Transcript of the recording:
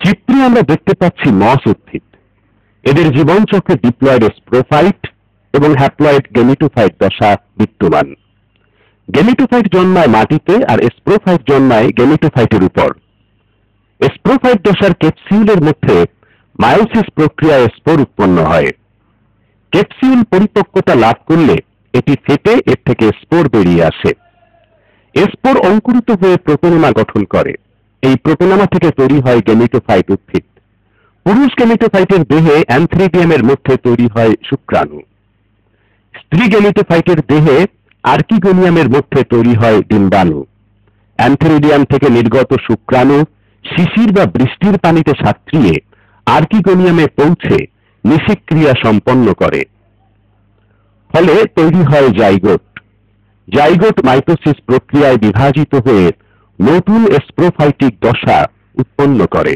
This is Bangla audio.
চিত্রে আমরা দেখতে পাচ্ছি মস উদ্ভিদ। এদের জীবনচক্রে ডিপ্লয়েড স্পোরোফাইট এবং হ্যাপ্লয়েড গেমিটোফাইট দশা বিদ্যমান। গেমিটোফাইট জন্মায় মাটিতে আর স্পোরোফাইট জন্মায় গেমিটোফাইটের উপর। স্পোরোফাইট দশার ক্যাপসিউলের মধ্যে মায়োসিস প্রক্রিয়ায় স্পোর উৎপন্ন হয়। ক্যাপসিউল পরিপক্কতা লাভ করলে এটি ফেটে এর থেকে স্পোর বেরিয়ে আসে। স্পোর অঙ্কুরিত হয়ে প্রোটোনেমা গঠন করে। এই প্রোটোনেমা থেকে তৈরি হয় গেমিটোফাইট উদ্ভিদ। পুরুষ গেমিটোফাইটের দেহে অ্যান্থ্রিডিয়ামের মধ্যে তৈরি হয় শুক্রাণু। স্ত্রী গেমিটোফাইটের দেহে আর্কিগোনিয়ামের মধ্যে তৈরি হয় ডিম্বাণু। অ্যান্থ্রিডিয়াম থেকে নির্গত শুক্রাণু শিশির বা বৃষ্টির পানিতে সাঁতরিয়ে আর্কিগোনিয়ামে পৌঁছে নিষেক্রিয়া সম্পন্ন করে। ফলে তৈরি হয় জাইগোট। জাইগোট মাইটোসিস প্রক্রিয়ায় বিভাজিত হয়ে নতুন স্পোরোফাইটিক দশা উৎপন্ন করে।